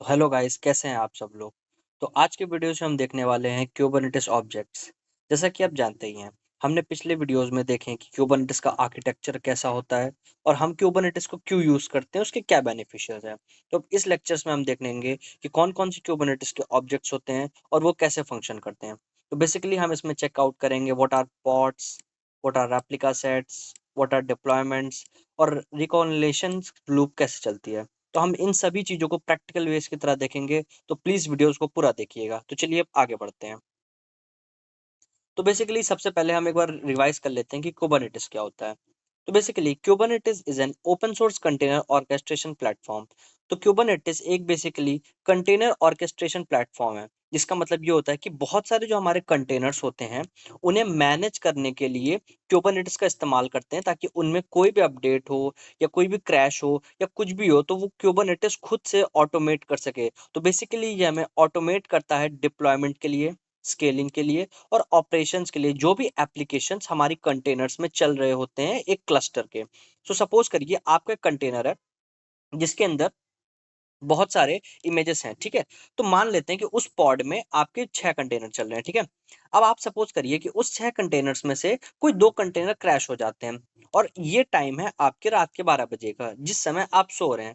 Hello guys, कैसे हैं आप सब लोग। तो आज के वीडियो से हम देखने वाले हैं क्यूबरनेटिस ऑब्जेक्ट्स। जैसा कि आप जानते ही हैं, हमने पिछले वीडियोस में देखे हैं कि क्यूबरनेटिस का आर्किटेक्चर कैसा होता है और हम क्यूबरनेटिस को क्यों यूज करते हैं, उसके क्या बेनिफिशियल्स हैं। तो अब इस लेक्चर्स में हम देखेंगे कि कौन कौन से क्यूबरनेटिस के ऑब्जेक्ट्स होते हैं और वो कैसे फंक्शन करते हैं। तो बेसिकली हम इसमें चेकआउट करेंगे what are pods, what are replica sets, what are deployments और रिकॉन्लेशन लूप कैसे चलती है। तो हम इन सभी चीज़ों को प्रैक्टिकल वेज की तरह देखेंगे, तो प्लीज़ वीडियोस को पूरा देखिएगा। तो चलिए अब आगे बढ़ते हैं। तो बेसिकली सबसे पहले हम एक बार रिवाइज कर लेते हैं कि कुबरनेटिस क्या होता है। तो basically Kubernetes is an open source container orchestration platform. तो कुबरनेटिस एक बेसिकली कंटेनर ऑर्केस्ट्रेशन प्लेटफॉर्म है, जिसका मतलब ये होता है कि बहुत सारे जो हमारे कंटेनर्स होते हैं, उन्हें मैनेज करने के लिए कुबरनेटिस का इस्तेमाल करते हैं, ताकि उनमें कोई भी अपडेट हो या कोई भी क्रैश हो या कुछ भी हो तो वो कुबरनेटिस खुद से ऑटोमेट कर सके। तो बेसिकली ये हमें ऑटोमेट करता है डिप्लॉयमेंट के लिए, स्केलिंग के लिए और ऑपरेशंस के लिए, जो भी एप्लीकेशंस हमारी कंटेनर्स में चल रहे होते हैं एक क्लस्टर के। सो सपोज करिए आपका एक कंटेनर है जिसके अंदर बहुत सारे इमेजेस हैं, ठीक है। तो मान लेते हैं कि उस पॉड में आपके 6 कंटेनर चल रहे हैं, ठीक है। अब आप सपोज करिए कि उस 6 कंटेनर्स में से कोई 2 कंटेनर क्रैश हो जाते हैं, और ये टाइम है आपके रात के 12 बजे का, जिस समय आप सो रहे हैं।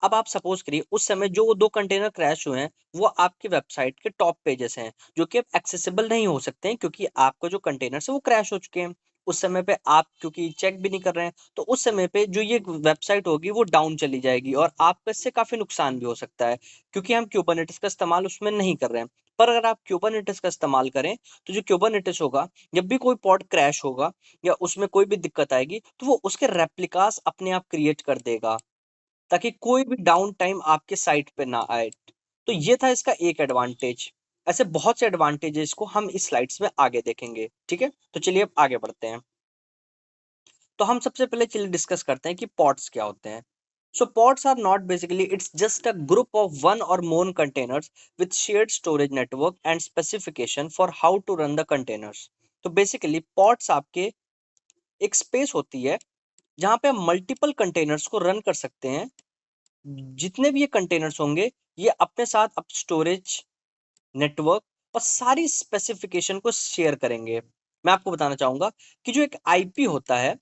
अब आप सपोज करिए उस समय जो वो 2 कंटेनर क्रैश हुए हैं, वो आपके वेबसाइट के टॉप पेजेस हैं, जो कि अब एक्सेसिबल नहीं हो सकते हैं, क्योंकि आपका जो कंटेनर है वो क्रैश हो चुके हैं। उस समय पे आप क्योंकि चेक भी नहीं कर रहे हैं, तो उस समय पे जो ये वेबसाइट होगी वो डाउन चली जाएगी, और आपको इससे काफी नुकसान भी हो सकता है, क्योंकि हम क्यूबरनेटिस का इस्तेमाल उसमें नहीं कर रहे हैं। पर अगर आप क्यूबरनेटिस का इस्तेमाल करें, तो जो क्यूबरनेटिस होगा, जब भी कोई पॉड क्रैश होगा या उसमें कोई भी दिक्कत आएगी, तो वो उसके रेप्लिकास अपने आप क्रिएट कर देगा, ताकि कोई भी डाउन टाइम आपके साइट पे ना आए। तो ये था इसका एक एडवांटेज। ऐसे बहुत से एडवांटेजेस को हम इस स्लाइड्स में आगे देखेंगे, ठीक है। तो चलिए अब आगे बढ़ते हैं। तो हम सबसे पहले चलिए डिस्कस करते हैं कि पॉड्स क्या होते हैं। So pods are not basically, it's just a group of one or more containers with shared storage network and specification for how to run the containers. तो बेसिकली पॉड्स आपके एक स्पेस होती है जहां पे हम मल्टीपल कंटेनर्स को run कर सकते हैं। जितने भी ये कंटेनर्स होंगे, ये अपने साथ अब स्टोरेज, नेटवर्क और सारी स्पेसिफिकेशन को शेयर करेंगे। मैं आपको बताना चाहूंगा कि जो एक आईपी होता है,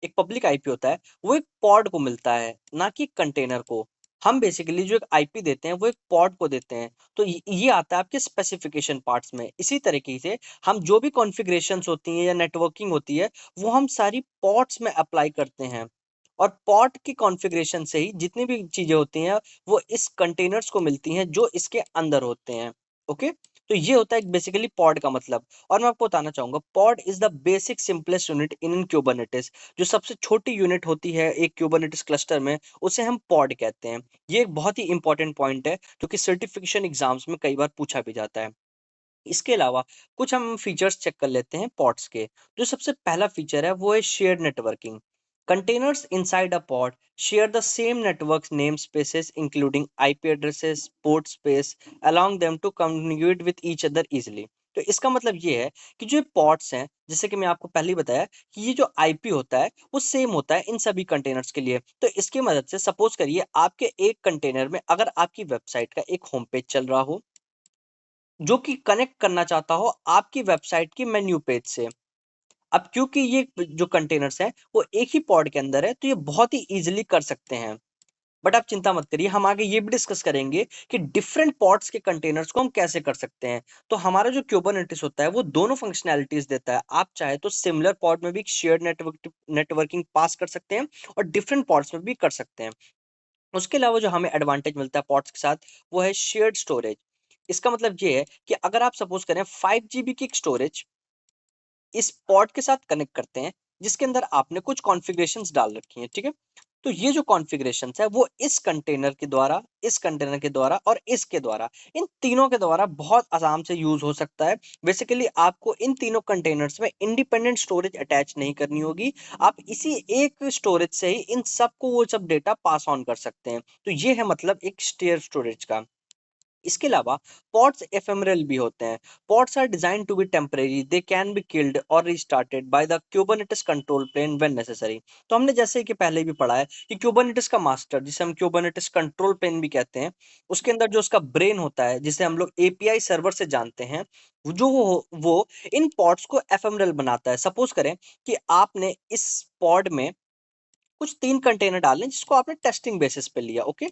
एक पब्लिक आईपी होता है, वो एक पॉड को मिलता है, ना कि कंटेनर को। हम बेसिकली जो एक आईपी देते हैं वो एक पॉड को देते हैं। तो ये आता है आपके स्पेसिफिकेशन पार्ट्स में। इसी तरीके से हम जो भी कॉन्फ़िगरेशंस होती हैं या नेटवर्किंग होती है, वो हम सारी पॉड्स में अप्लाई करते हैं। और पॉड की कॉन्फ़िगरेशन से ही जितनी भी चीजें होती हैं, वो इस कंटेनर्स को मिलती हैं जो इसके अंदर होते हैं। ओके। तो ये होता है बेसिकली पॉड का मतलब। और मैं आपको बताना चाहूंगा, pod is the basic simplest unit in Kubernetes. जो सबसे छोटी यूनिट होती है एक क्यूबरनेटिस क्लस्टर में, उसे हम पॉड कहते हैं। ये एक बहुत ही इंपॉर्टेंट पॉइंट है, जो कि सर्टिफिकेशन एग्जाम्स में कई बार पूछा भी जाता है। इसके अलावा कुछ हम फीचर्स चेक कर लेते हैं पॉड्स के। जो सबसे पहला फीचर है वो है shared networking. Containers inside a pod share the same network namespaces, including IP addresses, port space, allowing them to communicate with each other easily। तो इसका मतलब ये है कि जो पॉड्स हैं, जैसे कि मैं आपको पहले ही बताया कि ये जो आईपी होता है वो सेम होता है इन सभी कंटेनर्स के लिए। तो इसकी मदद से सपोज करिए आपके एक कंटेनर में अगर आपकी वेबसाइट का एक होम पेज चल रहा हो, जो कि कनेक्ट करना चाहता हो आपकी वेबसाइट की मेन्यू पेज से। अब क्योंकि ये जो कंटेनर्स हैं वो एक ही पॉड के अंदर है, तो ये बहुत ही इजीली कर सकते हैं। बट आप चिंता मत करिए, हम आगे ये भी डिस्कस करेंगे कि डिफरेंट पॉड्स के कंटेनर्स को हम कैसे कर सकते हैं। तो हमारा जो क्यूबरनेटिस होता है वो दोनों फंक्शनैलिटीज देता है। आप चाहे तो सिमिलर पॉड में भी शेयर्ड नेटवर्किंग पास कर सकते हैं, और डिफरेंट पॉड्स में भी कर सकते हैं। उसके अलावा जो हमें एडवांटेज मिलता है पॉड्स के साथ, वो है शेयर्ड स्टोरेज। इसका मतलब ये है कि अगर आप सपोज करें 5 GB की एक स्टोरेज इस पॉड के साथ कनेक्ट करते हैं, जिसके अंदर आपने कुछ कॉन्फ़िगरेशंस डाल रखी हैं, ठीक है। तो ये जो कॉन्फ़िगरेशंस है वो इस कंटेनर के द्वारा, इस कंटेनर के द्वारा और इसके द्वारा, इन तीनों के द्वारा बहुत आराम से यूज हो सकता है। बेसिकली आपको इन तीनों कंटेनर्स में इंडिपेंडेंट स्टोरेज अटैच नहीं करनी होगी। आप इसी एक स्टोरेज से ही इन सबको वो सब डेटा पास ऑन कर सकते हैं। तो ये है मतलब एक शेयर स्टोरेज का। इसके अलावा पॉड्स एफेमरल भी होते हैं। Pods are design to be temporary, they can be killed or restarted by the Kubernetes control plane when necessary. तो हमने जैसे कि पहले भी पढ़ा है कि क्यूबरनेटिस का मास्टर, जिसे हम क्यूबरनेटिस कंट्रोल प्लेन भी कहते हैं, उसके अंदर जो उसका ब्रेन होता है, जिसे हम लोग एपीआई सर्वर से जानते हैं, वो इन पॉड्स को एफेमरल बनाता है। सपोज करें कि आपने इस पॉड में कुछ 3 कंटेनर डाले जिसको आपने टेस्टिंग बेसिस पे लिया, okay?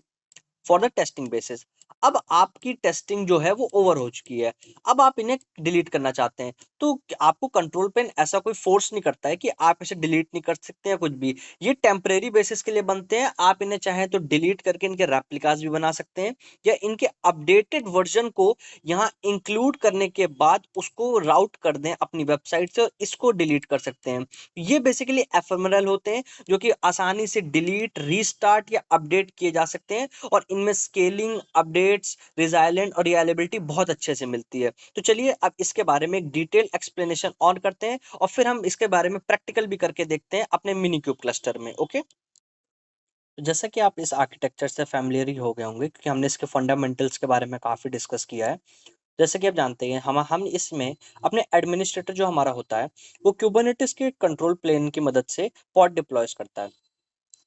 For the testing basis. अब आपकी टेस्टिंग जो है वो ओवर हो चुकी है। अब आप इन्हें डिलीट करना चाहते हैं, तो आपको कंट्रोल पेन ऐसा कोई फोर्स नहीं करता है कि आप इसे डिलीट नहीं कर सकते हैं कुछ भी। ये टेम्परेरी बेसिस के लिए बनते हैं। आप इन्हें चाहें तो डिलीट करके इनके रेप्लिकास भी बना सकते हैं, या इनके अपडेटेड वर्जन को यहाँ इंक्लूड करने के बाद उसको राउट कर दें अपनी वेबसाइट से और इसको डिलीट कर सकते हैं। ये बेसिकली एफेमरल होते हैं, जो कि आसानी से डिलीट, रीस्टार्ट या अपडेट किए जा सकते हैं, और इनमें स्केलिंग, अपडेट्स, रिजाइलेंट और रिलायबिलिटी बहुत अच्छे से मिलती है। तो चलिए अब इसके बारे में एक डिटेल एक्सप्लेनेशन और करते हैं, और फिर हम इसके बारे में प्रैक्टिकल भी करके देखते हैं अपने मिनी क्यूब क्लस्टर में, ओके? तो जैसा कि आप इस आर्किटेक्चर से फैमिलियर ही हो गए होंगे, क्योंकि हमने इसके फंडामेंटल्स के बारे में काफ़ी डिस्कस किया है। जैसे कि आप जानते हैं, हम इसमें अपने एडमिनिस्ट्रेटर जो हमारा होता है, वो क्यूबरनेटिस के कंट्रोल प्लेन की मदद से पॉड डिप्लॉयज करता है।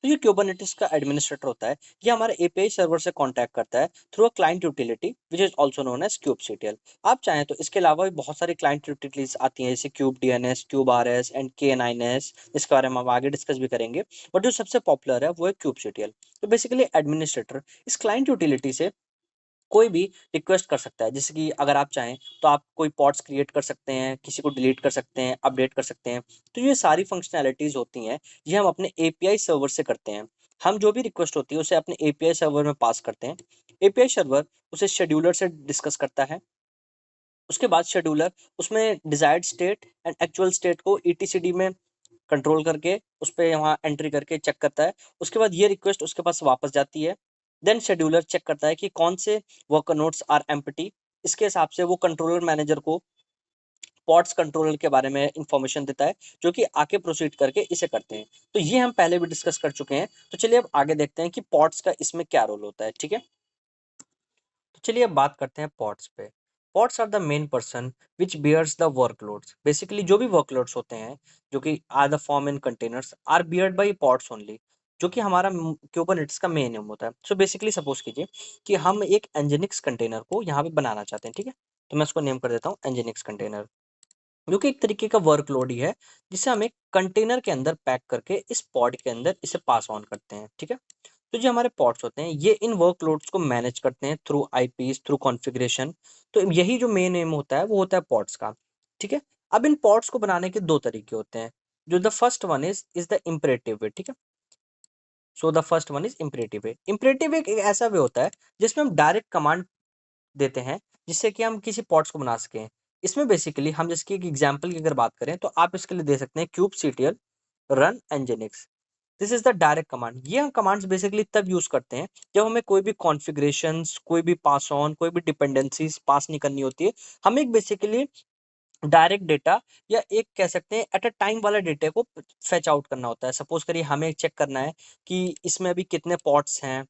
तो ये क्यूबरनेटिस का एडमिनिस्ट्रेटर होता है, ये हमारे एपीआई सर्वर से कांटेक्ट करता है through a client utility which is also known as kubectl। आप चाहें तो इसके अलावा भी बहुत सारी क्लाइंट यूटिलिटीज आती हैं, जैसे cube DNS, cube RS and K9s, इसके बारे में हम आगे डिस्कस भी करेंगे। बट जो सबसे पॉपुलर है वो है kubectl। तो बेसिकली एडमिनिस्ट्रेटर इस क्लाइंट यूटिलिटी से कोई भी रिक्वेस्ट कर सकता है, जैसे कि अगर आप चाहें तो आप कोई पॉड्स क्रिएट कर सकते हैं, किसी को डिलीट कर सकते हैं, अपडेट कर सकते हैं। तो ये सारी फंक्शनैलिटीज़ होती हैं, ये हम अपने एपीआई सर्वर से करते हैं। हम जो भी रिक्वेस्ट होती है उसे अपने एपीआई सर्वर में पास करते हैं। एपीआई सर्वर उसे शेड्यूलर से डिस्कस करता है। उसके बाद शेड्यूलर उसमें desired state and actual state को ईटीसीडी में कंट्रोल करके उस पे वहाँ एंट्री करके चेक करता है। उसके बाद ये रिक्वेस्ट उसके पास वापस जाती है। देन शेड्यूलर चेक करता है कि कौन से वर्कर नोड्स आर एम्प्टी। इसके हिसाब से वो कंट्रोलर मैनेजर को पॉड्स कंट्रोलर के बारे में इंफॉर्मेशन देता है, जो कि आके प्रोसीड करके इसे करते हैं। तो ये हम पहले भी डिस्कस कर चुके हैं। तो चलिए अब आगे देखते हैं कि पॉड्स का इसमें क्या रोल होता है, ठीक है? तो चलिए अब बात करते हैं पॉड्स पे। Pods are the main person which bears the workloads. Basically जो भी वर्कलोड्स होते हैं, जो कि are the form in containers, are beared by pods only, जो कि हमारा क्यूबरनेटिस का मेन एम होता है। सो बेसिकली सपोज कीजिए कि हम एक एनजिनिक्स कंटेनर को यहाँ पे बनाना चाहते हैं, ठीक है? तो मैं उसको नेम कर देता हूँ एनजिनिक्स कंटेनर, जो कि एक तरीके का वर्कलोड ही है, जिसे हम एक कंटेनर के अंदर पैक करके इस पॉड के अंदर इसे पास ऑन करते हैं, ठीक है? तो जो हमारे पॉड्स होते हैं, ये इन वर्कलोड्स को मैनेज करते हैं थ्रू आईपीस, थ्रू कॉन्फ़िगरेशन। तो यही जो मेन एम होता है वो होता है पॉड्स का, ठीक है? अब इन पॉड्स को बनाने के 2 तरीके होते हैं। जो the first one is the imperative way, ठीक है? So the first one is imperative way. Imperative way एक ऐसा वे होता है जिसमें हम डायरेक्ट कमांड देते हैं, जिससे कि हम किसी पॉड्स को बना सकें। इसमें बेसिकली हम जिसकी एक एग्जांपल की अगर बात करें, तो आप इसके लिए दे सकते हैं kubectl run nginx। This is the direct command. ये हम कमांड्स बेसिकली तब यूज करते हैं जब हमें कोई भी कॉन्फ़िगरेशंस, कोई भी पास ऑन, कोई भी डिपेंडेंसीज पास नहीं करनी होती है। हमें एक बेसिकली डायरेक्ट डेटा, या एक कह सकते हैं एट अ टाइम वाला डेटा को फेच आउट करना होता है। सपोज करिए हमें चेक करना है कि इसमें अभी कितने पॉट्स हैं,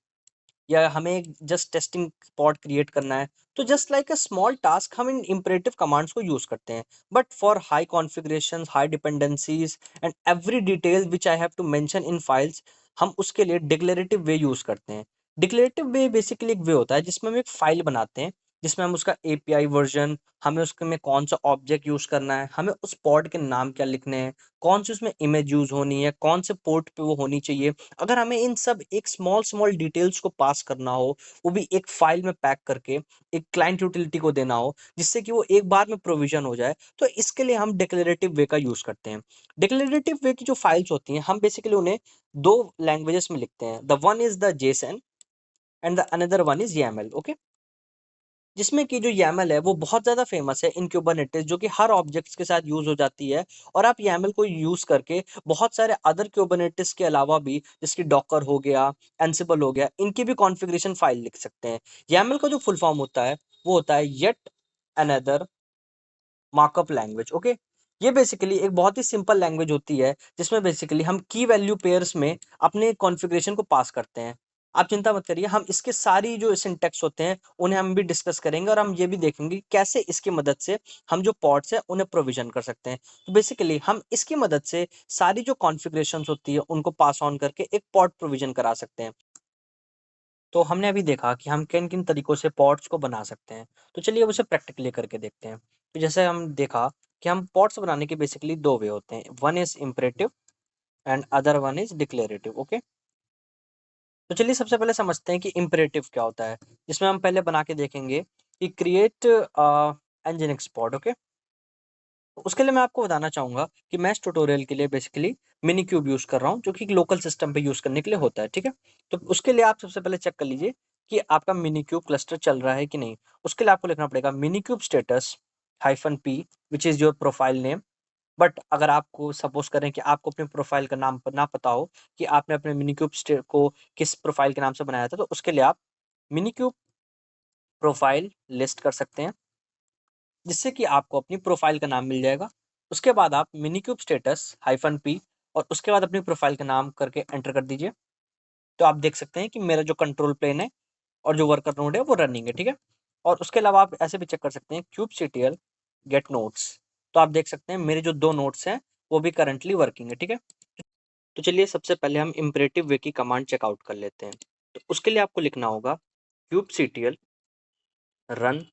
या हमें जस्ट टेस्टिंग पॉड क्रिएट करना है। तो just like a small task हम इन इम्परेटिव कमांड्स को यूज करते हैं। But for high configuration, high dependencies and every detail which I have to mention in files, हम उसके लिए डिक्लेरेटिव वे यूज करते हैं। डिक्लेरेटिव वे बेसिकली एक वे होता है जिसमें हम एक फाइल बनाते हैं, जिसमें हम उसका एपीआई वर्जन, हमें उसके में कौन सा ऑब्जेक्ट यूज करना है, हमें उस पॉड के नाम क्या लिखने हैं, कौन सी उसमें इमेज यूज होनी है, कौन से पोर्ट पे वो होनी चाहिए। अगर हमें इन सब एक स्मॉल स्मॉल डिटेल्स को पास करना हो, वो भी एक फाइल में पैक करके एक क्लाइंट यूटिलिटी को देना हो, जिससे कि वो एक बार में प्रोविजन हो जाए, तो इसके लिए हम डिक्लेरेटिव वे का यूज करते हैं। डिक्लेरेटिव वे की जो फाइल्स होती हैं, हम बेसिकली उन्हें 2 लैंग्वेजेस में लिखते हैं। The one is the Jason and the another one is YAML, okay? जिसमें कि जो YAML है वो बहुत ज़्यादा फेमस है इन कुबरनेटिस, जो कि हर ऑब्जेक्ट्स के साथ यूज़ हो जाती है। और आप YAML को यूज़ करके बहुत सारे अदर कुबरनेटिस के अलावा भी, जैसे कि डॉकर हो गया, एंसिबल हो गया, इनकी भी कॉन्फ़िगरेशन फाइल लिख सकते हैं। YAML का जो फुल फॉर्म होता है वो होता है yet another markup language, okay? ये बेसिकली एक बहुत ही सिंपल लैंग्वेज होती है, जिसमें बेसिकली हम की वैल्यू पेयर्स में अपने कॉन्फ़िगरेशन को पास करते हैं। आप चिंता मत करिए, हम इसके सारी जो सिंटैक्स होते हैं उन्हें हम भी डिस्कस करेंगे और हम ये भी देखेंगे कैसे इसकी मदद से हम जो पॉड्स हैं उन्हें प्रोविजन कर सकते हैं। तो बेसिकली हम इसकी मदद से सारी जो कॉन्फ़िगरेशंस होती है उनको पास ऑन करके एक पॉड प्रोविजन करा सकते हैं। तो हमने अभी देखा कि हम किन-किन तरीकों से पॉड्स को बना सकते हैं। तो चलिए अब उसे प्रैक्टिकली करके देखते हैं। तो जैसे हम देखा कि हम पॉड्स बनाने के बेसिकली 2 वे होते हैं। One is imperative and other one is declarative, okay? तो चलिए सबसे पहले समझते हैं कि इम्पेरेटिव क्या होता है। जिसमें हम पहले बना के देखेंगे कि क्रिएट nginx पॉड, ओके? तो उसके लिए मैं आपको बताना चाहूँगा कि मैं इस ट्यूटोरियल के लिए बेसिकली मिनीक्यूब यूज़ कर रहा हूँ, जो कि एक लोकल सिस्टम पे यूज़ करने के लिए होता है, ठीक है? तो उसके लिए आप सबसे पहले चेक कर लीजिए कि आपका मिनीक्यूब क्लस्टर चल रहा है कि नहीं। उसके लिए आपको लिखना पड़ेगा minikube status -p which is your profile name. But अगर आपको सपोज़ करें कि आपको अपने प्रोफाइल का नाम ना पता हो कि आपने अपने मिनीक्यूब को किस प्रोफाइल के नाम से बनाया था, तो उसके लिए आप मिनीक्यूब प्रोफाइल लिस्ट कर सकते हैं। जिससे कि आपको अपनी प्रोफ़ाइल का नाम मिल जाएगा। उसके बाद आप मिनीक्यूब स्टेटस -p और उसके बाद अपनी प्रोफ़ाइल का नाम करके एंटर कर दीजिए। तो आप देख सकते हैं कि मेरा जो कंट्रोल प्लेन है और जो वर्कर नोड है वो रनिंग है, ठीक है? और उसके अलावा आप ऐसे भी चेक कर सकते हैं kubectl गेट नोड्स। तो आप देख सकते हैं मेरे जो 2 नोड्स हैं वो भी करंटली वर्किंग है, ठीक है? तो चलिए सबसे पहले हम इम्पेरेटिव वे की कमांड चेकआउट कर लेते हैं। तो उसके लिए आपको लिखना होगा kubectl रन,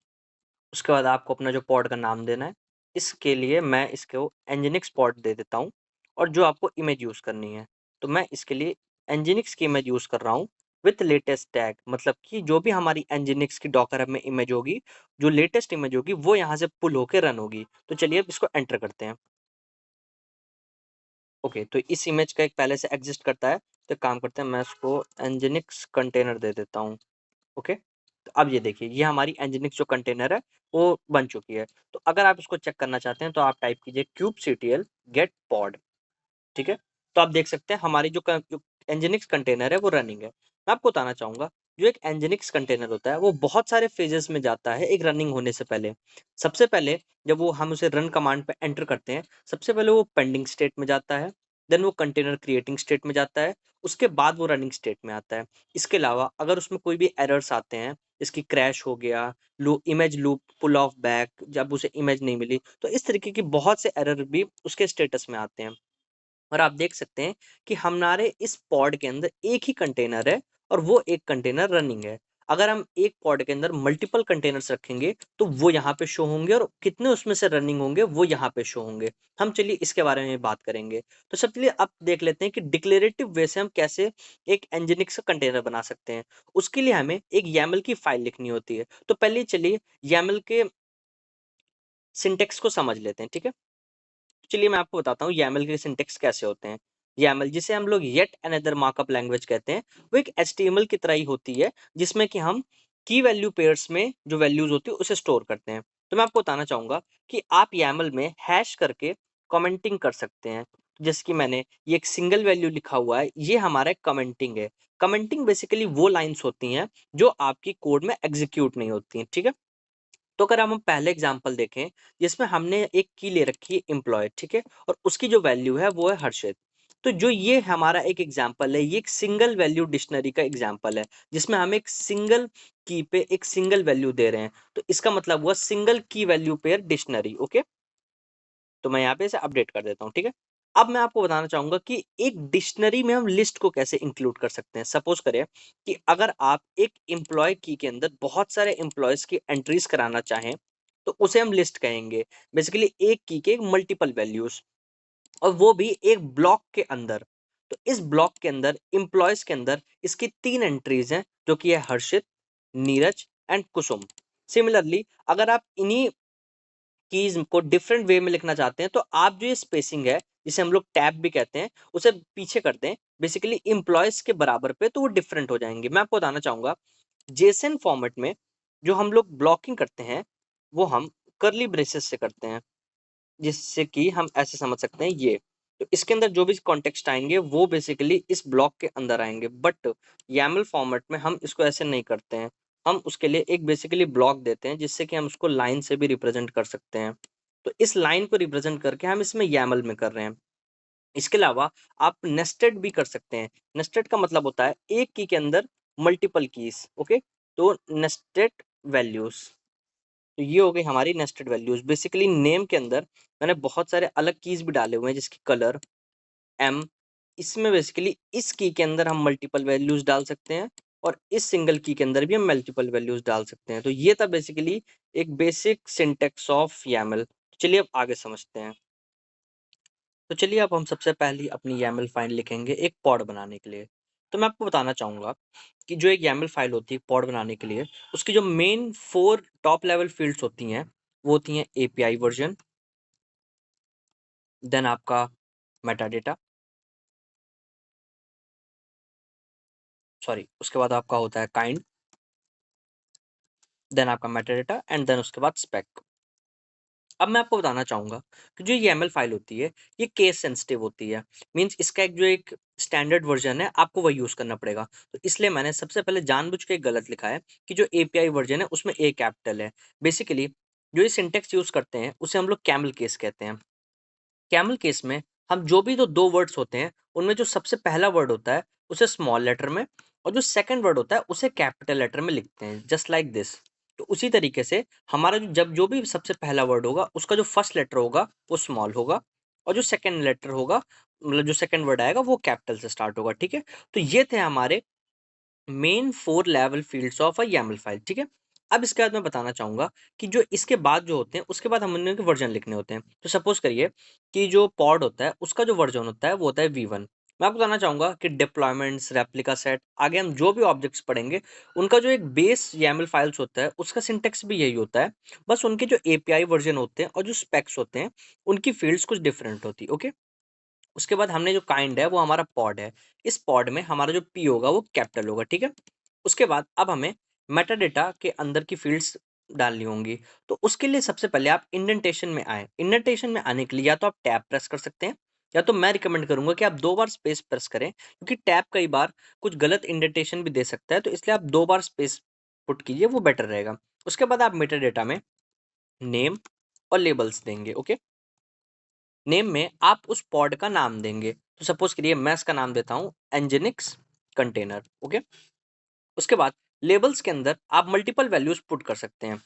उसके बाद आपको अपना जो पॉड का नाम देना है। इसके लिए मैं इसको nginx पॉड दे देता हूँ और जो आपको इमेज यूज़ करनी है, तो मैं इसके लिए nginx की इमेज यूज़ कर रहा हूँ विथ लेटेस्ट टैग, मतलब कि जो भी हमारी nginx की डॉकर हब में इमेज होगी, जो लेटेस्ट इमेज होगी वो यहाँ से पुल होके रन होगी। तो चलिए अब इसको एंटर करते हैं। ओके, तो इस इमेज का एक पहले से एग्ज़िस्ट करता है, तो एक काम करते हैं मैं इसको nginx कंटेनर दे देता हूँ। ओके, तो अब ये देखिए ये हमारी nginx जो कंटेनर है वो बन चुकी है। तो अगर आप इसको चेक करना चाहते हैं तो आप टाइप कीजिए kubectl गेट पॉड, ठीक है? तो आप देख सकते हैं हमारी जो nginx कंटेनर है वो रनिंग है। मैं आपको बताना चाहूँगा जो एक nginx कंटेनर होता है वो बहुत सारे फेजेस में जाता है एक रनिंग होने से पहले। सबसे पहले जब वो हम उसे रन कमांड पे एंटर करते हैं, सबसे पहले वो पेंडिंग स्टेट में जाता है, देन वो कंटेनर क्रिएटिंग स्टेट में जाता है, उसके बाद वो रनिंग स्टेट में आता है। इसके अलावा अगर उसमें कोई भी एरर्स आते हैं, जैसे कि क्रैश हो गया, low image loop pull off back, जब उसे इमेज नहीं मिली, तो इस तरीके के बहुत से एरर भी उसके स्टेटस में आते हैं। और आप देख सकते हैं कि हमारे इस पॉड के अंदर एक ही कंटेनर है और वो एक कंटेनर रनिंग है। अगर हम एक पॉड के अंदर मल्टीपल कंटेनर्स रखेंगे तो वो यहाँ पे शो होंगे और कितने उसमें से रनिंग होंगे वो यहाँ पे शो होंगे। हम चलिए इसके बारे में बात करेंगे। तो सब चलिए अब देख लेते हैं कि डिक्लेरेटिव वे से हम कैसे एक nginx का कंटेनर बना सकते हैं। उसके लिए हमें एक YAML की फाइल लिखनी होती है। तो पहले चलिए YAML के सिंटेक्स को समझ लेते हैं, ठीक है? चलिए मैं आपको बताता हूँ YAML के सिंटेक्स कैसे होते हैं। YAML जिसे हम लोग येट अनदर मार्कअप लैंग्वेज कहते हैं, वो एक HTML की तरह ही होती है, जिसमें कि हम की वैल्यू पेयर्स में जो वैल्यूज़ होती है उसे स्टोर करते हैं। तो मैं आपको बताना चाहूँगा कि आप YAML में हैश करके कमेंटिंग कर सकते हैं। जैसे कि मैंने ये एक सिंगल वैल्यू लिखा हुआ है, ये हमारा कमेंटिंग है। कमेंटिंग बेसिकली वो लाइन्स होती हैं जो आपकी कोड में एग्ज़ीक्यूट नहीं होती हैं, ठीक है? तो अगर हम पहले एग्जांपल देखें, जिसमें हमने एक की ले रखी है एम्प्लॉयी, ठीक है? और उसकी जो वैल्यू है वो है हर्षित। तो जो ये हमारा एक एग्जांपल है, ये एक सिंगल वैल्यू डिक्शनरी का एग्जांपल है, जिसमें हम एक सिंगल की पे एक सिंगल वैल्यू दे रहे हैं। तो इसका मतलब हुआ सिंगल की वैल्यू पेयर डिक्शनरी, ओके? तो मैं यहाँ पे इसे अपडेट कर देता हूँ, ठीक है? अब मैं आपको बताना चाहूँगा कि एक डिक्शनरी में हम लिस्ट को कैसे इंक्लूड कर सकते हैं। सपोज़ करें कि अगर आप एक एम्प्लॉयी की के अंदर बहुत सारे एम्प्लॉइज़ की एंट्रीज़ कराना चाहें, तो उसे हम लिस्ट कहेंगे। बेसिकली एक की के मल्टीपल वैल्यूज़ और वो भी एक ब्लॉक के अंदर। तो इस ब्लॉक के अंदर एम्प्लॉइज़ के अंदर इसकी 3 एंट्रीज़ हैं, जो कि है हर्षित, नीरज एंड कुसुम। सिमिलरली अगर आप इन्हीं कीज़ को डिफरेंट वे में लिखना चाहते हैं, तो आप जो ये स्पेसिंग है, जिसे हम लोग टैब भी कहते हैं, उसे पीछे कर दें, बेसिकली एम्प्लॉइज़ के बराबर पे, तो वो डिफरेंट हो जाएँगे। मैं आपको बताना चाहूँगा, जेसन फॉर्मेट में जो हम लोग ब्लॉकिंग करते हैं, वो हम कर्ली ब्रेसेस से करते हैं, जिससे कि हम ऐसे समझ सकते हैं ये। तो इसके अंदर जो भी कॉन्टेक्स्ट आएँगे, वो बेसिकली इस ब्लॉक के अंदर आएँगे, बट YAML फॉर्मेट में हम इसको ऐसे नहीं करते हैं। हम उसके लिए एक बेसिकली ब्लॉक देते हैं, जिससे कि हम उसको लाइन से भी रिप्रेज़ेंट कर सकते हैं। तो इस लाइन को रिप्रेज़ेंट करके हम इसमें YAML में कर रहे हैं। इसके अलावा आप नेस्टेड भी कर सकते हैं। नेस्टेड का मतलब होता है एक की के अंदर मल्टीपल कीज। ओके, तो नेस्टेड वैल्यूज, तो ये हो गई हमारी नेस्टेड वैल्यूज। बेसिकली नेम के अंदर मैंने बहुत सारे अलग कीज भी डाले हुए हैं, जिसकी कलर एम, इसमें बेसिकली इस की के अंदर हम मल्टीपल वैल्यूज डाल सकते हैं और इस सिंगल की के अंदर भी हम मल्टीपल वैल्यूज डाल सकते हैं। तो ये था बेसिकली एक बेसिक सिंटेक्स ऑफ YAML। चलिए अब आगे समझते हैं। तो चलिए अब हम सबसे पहले अपनी YAML फाइल लिखेंगे एक पॉड बनाने के लिए। तो मैं आपको बताना चाहूंगा कि जो एक YAML फाइल होती है पॉड बनाने के लिए, उसकी जो मेन 4 टॉप लेवल फील्ड्स होती हैं वो होती हैं API वर्जन, देन आपका मेटा डेटा, सॉरी उसके बाद आपका होता है काइंड, देन आपका मेटा डेटा एंड देन उसके बाद स्पेक। अब मैं आपको बताना चाहूंगा कि जो YAML फाइल होती है ये केस सेंसिटिव होती है। मींस इसका एक जो एक स्टैंडर्ड वर्जन है आपको वही यूज करना पड़ेगा। तो इसलिए मैंने सबसे पहले जानबूझ के गलत लिखा है कि जो API वर्जन है उसमें A कैपिटल है। बेसिकली जो ये सिंटेक्स यूज करते हैं उसे हम लोग कैमल केस कहते हैं। कैमल केस में हम जो भी दो वर्ड्स होते हैं उनमें जो सबसे पहला वर्ड होता है उसे स्मॉल लेटर में और जो सेकंड वर्ड होता है उसे कैपिटल लेटर में लिखते हैं, जस्ट लाइक दिस। तो उसी तरीके से हमारा जब जो भी सबसे पहला वर्ड होगा उसका जो फर्स्ट लेटर होगा वो स्मॉल होगा और जो सेकंड लेटर होगा, मतलब जो सेकंड वर्ड आएगा वो कैपिटल से स्टार्ट होगा। ठीक है, तो ये थे हमारे main 4 level fields of a YAML file. ठीक है, अब इसके बाद मैं बताना चाहूंगा कि जो इसके बाद जो होते हैं उसके बाद हम उनके वर्जन लिखने होते हैं। तो सपोज करिए कि जो पॉड होता है उसका जो वर्जन होता है वो होता है V1। मैं आपको बताना चाहूंगा कि डिप्लॉयमेंट्स, रेप्लिका सेट, आगे हम जो भी ऑब्जेक्ट्स पढ़ेंगे उनका जो एक बेस YAML फाइल्स होता है उसका सिंटेक्स भी यही होता है। बस उनके जो API वर्जन होते हैं और जो स्पेक्स होते हैं उनकी फील्ड्स कुछ डिफरेंट होती है। ओके, उसके बाद हमने जो काइंड है वो हमारा पॉड है। इस पॉड में हमारा जो पी होगा वो कैपिटल होगा। ठीक है, उसके बाद अब हमें मेटा डेटा के अंदर की फील्ड्स डालनी होंगी। तो उसके लिए सबसे पहले आप इंडेंटेशन में आए। इंडेंटेशन में आने के लिए या तो आप टैब प्रेस कर सकते हैं या तो मैं रिकमेंड करूंगा कि आप 2 बार स्पेस प्रेस करें, क्योंकि टैब कई बार कुछ गलत इंडेंटेशन भी दे सकता है। तो इसलिए आप 2 बार स्पेस पुट कीजिए, वो बेटर रहेगा। उसके बाद आप मेटा डेटा में नेम और लेबल्स देंगे। ओके, नेम में आप उस पॉड का नाम देंगे। तो सपोज करिए मैं इसका नाम देता हूं एनजिनिक्स कंटेनर। ओके, उसके बाद लेबल्स के अंदर आप मल्टीपल वैल्यूज पुट कर सकते हैं।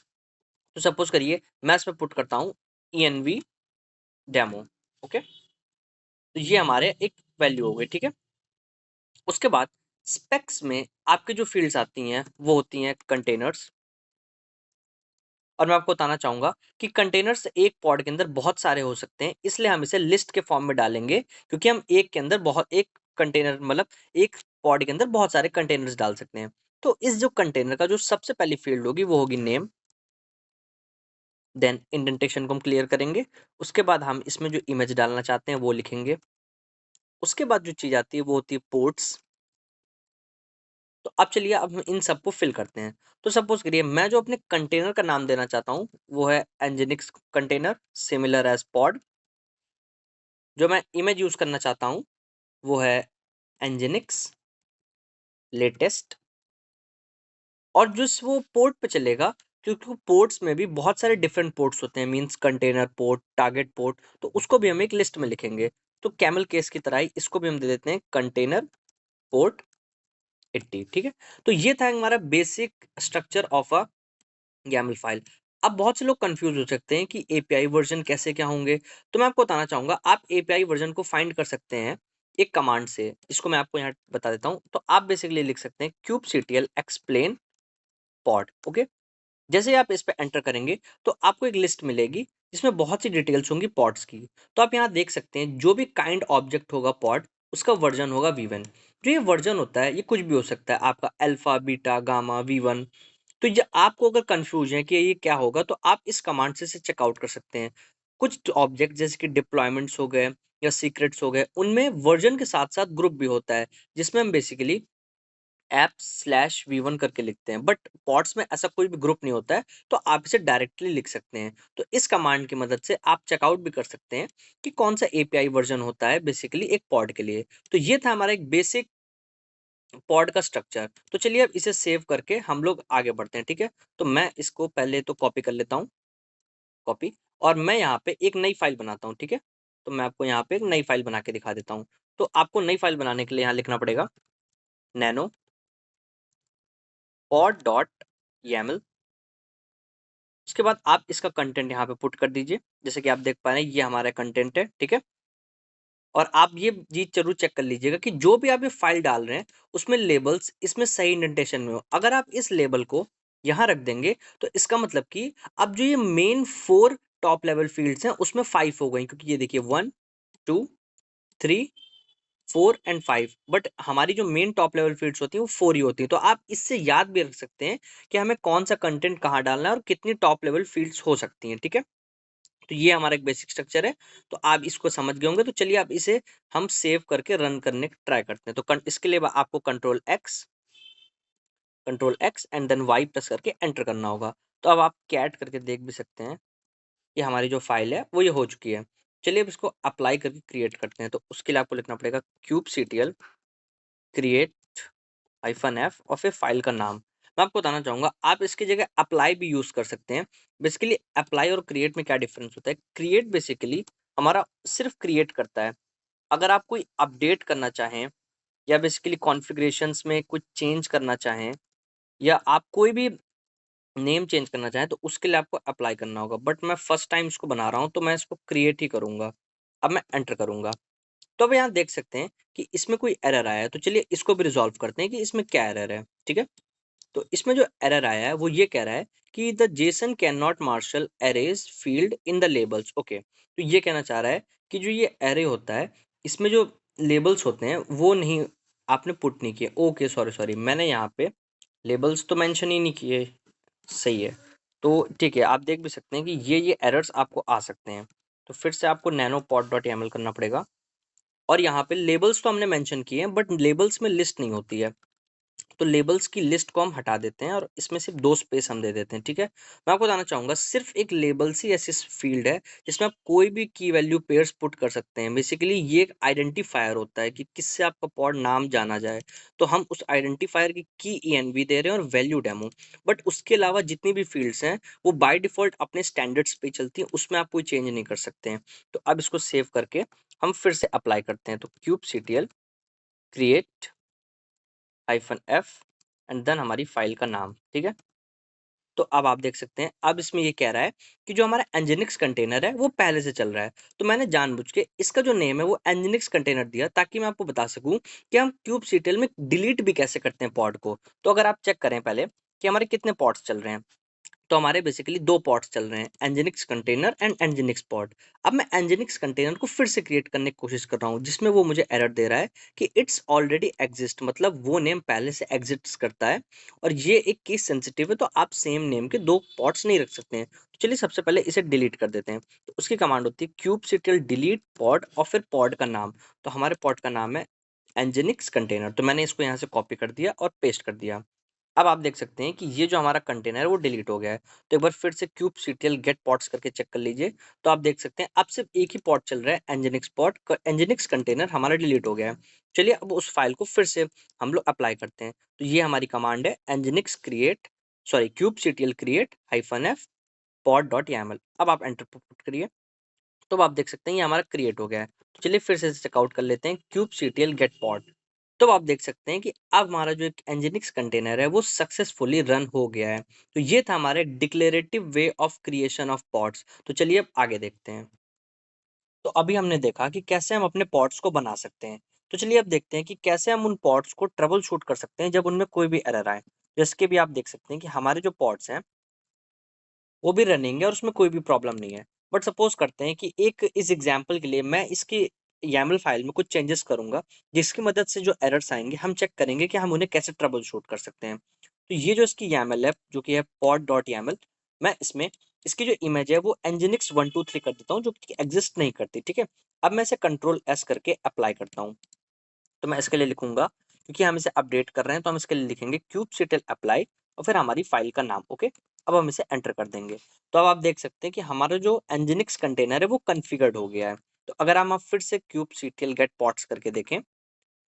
तो सपोज करिए मैं इसमें पुट करता हूं ENV डेमो। ओके, तो ये हमारे एक वैल्यू हो गई। ठीक है, उसके बाद स्पेक्स में आपके जो फील्ड्स आती हैं वो होती हैं कंटेनर्स। और मैं आपको बताना चाहूंगा कि कंटेनर्स एक पॉड के अंदर बहुत सारे हो सकते हैं, इसलिए हम इसे लिस्ट के फॉर्म में डालेंगे, क्योंकि हम एक के अंदर बहुत एक कंटेनर मतलब एक पॉड के अंदर बहुत सारे कंटेनर्स डाल सकते हैं। तो इस जो कंटेनर का जो सबसे पहली फील्ड होगी वो होगी नेम, देन इंडेंटेशन को हम क्लियर करेंगे। उसके बाद हम इसमें जो इमेज डालना चाहते हैं वो लिखेंगे। उसके बाद जो चीज आती है वो होती है पोर्ट्स। तो अब चलिए अब हम इन सबको फिल करते हैं। तो सपोज करिए मैं जो अपने कंटेनर का नाम देना चाहता हूँ वो है एनजिनिक्स कंटेनर सिमिलर एज पॉड। जो मैं इमेज यूज करना चाहता हूँ वो है एनजिनिक्स लेटेस्ट। और जिस वो पोर्ट पे चलेगा, क्योंकि पोर्ट्स में भी बहुत सारे डिफरेंट पोर्ट्स होते हैं, means container port, target port, तो उसको भी हम एक लिस्ट में लिखेंगे। तो कैमल केस की तरह ही इसको भी हम दे देते हैं कंटेनर पोर्ट 80। ठीक है, तो ये था हमारा basic structure of a YAML file. अब बहुत से लोग कंफ्यूज हो सकते हैं कि API वर्जन कैसे क्या होंगे। तो मैं आपको बताना चाहूंगा आप API वर्जन को फाइंड कर सकते हैं एक कमांड से। इसको मैं आपको यहाँ बता देता हूँ। तो आप बेसिकली लिख सकते हैं kubectl explain pod। ओके, जैसे ही आप इस पे एंटर करेंगे तो आपको एक लिस्ट मिलेगी जिसमें बहुत सी डिटेल्स होंगी पॉड्स की। तो आप यहाँ देख सकते हैं जो भी काइंड ऑब्जेक्ट होगा पॉड उसका वर्जन होगा V1। जो ये वर्जन होता है ये कुछ भी हो सकता है, आपका अल्फा, बीटा, गामा, V1। तो ये आपको अगर कंफ्यूज है कि ये क्या होगा तो आप इस कमांड से इसे चेकआउट कर सकते हैं। कुछ ऑब्जेक्ट जैसे कि डिप्लॉयमेंट्स हो गए या सीक्रेट्स हो गए उनमें वर्जन के साथ साथ ग्रुप भी होता है, जिसमें हम बेसिकली app/v1 करके लिखते हैं। बट पॉड्स में ऐसा कोई भी ग्रुप नहीं होता है, तो आप इसे डायरेक्टली लिख सकते हैं। तो इस कमांड की मदद से आप चेकआउट भी कर सकते हैं कि कौन सा API वर्जन होता है बेसिकली एक पॉड के लिए। तो ये था हमारा एक बेसिक पॉड का स्ट्रक्चर। तो चलिए अब इसे सेव करके हम लोग आगे बढ़ते हैं। ठीक है, तो मैं इसको पहले तो कॉपी कर लेता हूँ, कॉपी, और मैं यहाँ पे एक नई फाइल बनाता हूँ। ठीक है, तो मैं आपको यहाँ पे एक नई फाइल बना के दिखा देता हूँ। तो आपको नई फाइल बनाने के लिए यहाँ लिखना पड़ेगा नैनो pod डॉट YAML। उसके बाद आप इसका कंटेंट यहाँ पे पुट कर दीजिए, जैसे कि आप देख पा रहे हैं ये हमारा कंटेंट है, ठीक है। और आप ये चीज जरूर चेक कर लीजिएगा कि जो भी आप ये फाइल डाल रहे हैं उसमें लेबल्स इसमें सही इंडेंटेशन में हो। अगर आप इस लेबल को यहाँ रख देंगे तो इसका मतलब कि अब जो ये मेन 4 टॉप लेवल फील्ड्स हैं उसमें 5 हो गई, क्योंकि ये देखिए 1 2 3 4 एंड 5, बट हमारी जो मेन टॉप लेवल फील्ड्स होती हैं वो 4 ही होती हैं। तो आप इससे याद भी रख सकते हैं कि हमें कौन सा कंटेंट कहाँ डालना है और कितनी टॉप लेवल फील्ड्स हो सकती हैं, ठीक है। तो ये हमारा एक बेसिक स्ट्रक्चर है। तो आप इसको समझ गए होंगे, तो चलिए आप इसे हम सेव करके रन करने की ट्राई करते हैं। तो इसके लिए आपको control X and then Y press करके एंटर करना होगा। तो अब आप कैट करके देख भी सकते हैं कि हमारी जो फाइल है वो ये हो चुकी है। चलिए अब इसको अप्लाई करके क्रिएट करते हैं। तो उसके लिए आपको लिखना पड़ेगा kubectl क्रिएट -f और फिर फाइल का नाम। मैं आपको बताना चाहूंगा आप इसकी जगह अप्लाई भी यूज कर सकते हैं। बेसिकली अप्लाई और क्रिएट में क्या डिफरेंस होता है। क्रिएट बेसिकली हमारा सिर्फ क्रिएट करता है। अगर आप कोई अपडेट करना चाहें या बेसिकली कॉन्फ़िगरेशंस में कुछ चेंज करना चाहें या आप कोई भी नेम चेंज करना चाहें तो उसके लिए आपको अप्लाई करना होगा। बट मैं फर्स्ट टाइम इसको बना रहा हूँ तो मैं इसको क्रिएट ही करूंगा। अब मैं एंटर करूंगा। तो अब यहाँ देख सकते हैं कि इसमें कोई एरर आया है। तो चलिए इसको भी रिजॉल्व करते हैं कि इसमें क्या एरर है, ठीक है। तो इसमें जो एरर आया है वो ये कह रहा है कि the JSON can not marshal arrays field in the labels. Okay, तो ये कहना चाह रहा है कि जो ये एरे होता है इसमें जो लेबल्स होते हैं वो नहीं आपने पुट नहीं किए। ओके सॉरी सॉरी, मैंने यहाँ पे लेबल्स तो मेंशन ही नहीं किए। सही है। तो ठीक है, आप देख भी सकते हैं कि ये एरर्स आपको आ सकते हैं। तो फिर से आपको nanopod.yaml करना पड़ेगा। और यहाँ पे लेबल्स तो हमने मेंशन किए हैं बट लेबल्स में लिस्ट नहीं होती है। तो लेबल्स की लिस्ट को हम हटा देते हैं और इसमें सिर्फ 2 स्पेस हम दे देते हैं, ठीक है। मैं आपको बताना चाहूंगा सिर्फ एक लेबल्स ही ऐसी फील्ड है जिसमें आप कोई भी की वैल्यू पेयर्स पुट कर सकते हैं। बेसिकली ये एक आइडेंटिफायर होता है कि किससे आपका पॉड नाम जाना जाए। तो हम उस आइडेंटिफायर की ENV दे रहे हैं और वैल्यू डेमो। बट उसके अलावा जितनी भी फील्ड्स हैं वो बाय डिफॉल्ट अपने स्टैंडर्ड्स पे चलती हैं, उसमें आप कोई चेंज नहीं कर सकते हैं। तो अब इसको सेव करके हम फिर से अप्लाई करते हैं। तो kubectl create -f and then हमारी फाइल का नाम, ठीक है। तो अब आप देख सकते हैं अब इसमें ये कह रहा है कि जो हमारा एनजिनिक्स कंटेनर है वो पहले से चल रहा है। तो मैंने जानबूझ के इसका जो नेम है वो एनजिनिक्स कंटेनर दिया ताकि मैं आपको बता सकूं कि हम kubectl में डिलीट भी कैसे करते हैं पॉड को। तो अगर आप चेक करें पहले कि हमारे कितने पॉड्स चल रहे हैं, तो हमारे बेसिकली 2 पॉड्स चल रहे हैं, एनजिनिक्स कंटेनर एंड एनजिनिक्स पॉड। अब मैं एनजिनिक्स कंटेनर को फिर से क्रिएट करने की कोशिश कर रहा हूँ जिसमें वो मुझे एरर दे रहा है कि इट्स ऑलरेडी एग्जिस्ट, मतलब वो नेम पहले से एग्जिस्ट करता है और ये एक केस सेंसिटिव है। तो आप सेम नेम के 2 पॉड्स नहीं रख सकते हैं। तो चलिए सबसे पहले इसे डिलीट कर देते हैं। तो उसकी कमांड होती है kubectl डिलीट पॉड और फिर पॉड का नाम। तो हमारे पॉड का नाम है एनजिनिक्स कंटेनर। तो मैंने इसको यहाँ से कॉपी कर दिया और पेस्ट कर दिया। अब आप देख सकते हैं कि ये जो हमारा कंटेनर है वो डिलीट हो गया है। तो एक बार फिर से kubectl गेट पॉड्स करके चेक कर लीजिए। तो आप देख सकते हैं अब सिर्फ एक ही पॉड चल रहा है, एनजिनिक्स पॉड। एनजिनिक्स कंटेनर हमारा डिलीट हो गया है। चलिए अब उस फाइल को फिर से हम लोग अप्लाई करते हैं। तो ये हमारी कमांड है nginx create sorry kubectl create -f pod.yaml। अब आप एंटर पुट करिए। तो अब आप देख सकते हैं ये हमारा क्रिएट हो गया है। तो चलिए फिर से चेकआउट कर लेते हैं kubectl गेट पॉड। तो अब आप देख सकते हैं कि अब हमारा जो एक एनजिनिक्स कंटेनर है वो सक्सेसफुली रन हो गया है। तो ये था हमारे declarative way of creation of pods. तो चलिए अब आगे देखते हैं। तो अभी हमने देखा कि कैसे हम अपने पॉड्स को बना सकते हैं। तो चलिए अब देखते हैं कि कैसे हम उन पॉड्स को ट्रबल शूट कर सकते हैं जब उनमें कोई भी एरर आए। जैसे कि भी आप देख सकते हैं कि हमारे जो पॉड्स हैं वो भी रनिंग है और उसमें कोई भी प्रॉब्लम नहीं है। बट सपोज करते हैं कि एक इस एग्जांपल के लिए मैं इसकी YAML फाइल में कुछ चेंजेस करूंगा जिसकी मदद से जो एरर्स आएंगे हम चेक करेंगे कि हम उन्हें कैसे ट्रबल शूट कर सकते हैं। तो ये जो इसकी YAML है जो कि है pod.yaml, मैं इसमें इसकी जो इमेज है वो nginx 123 कर देता हूँ जो कि एग्जिस्ट नहीं करती, ठीक है। अब मैं इसे Ctrl+S करके अप्लाई करता हूँ। तो मैं इसके लिए लिखूंगा क्योंकि हम इसे अपडेट कर रहे हैं तो हम इसके लिए लिखेंगे kubectl अप्लाई और फिर हमारी फाइल का नाम। ओके, अब हम इसे एंटर कर देंगे। तो अब आप देख सकते हैं कि हमारा जो nginx कंटेनर है वो कॉन्फ़िगर्ड हो गया है। तो अगर हम आप फिर से kubectl गेट पॉड्स करके देखें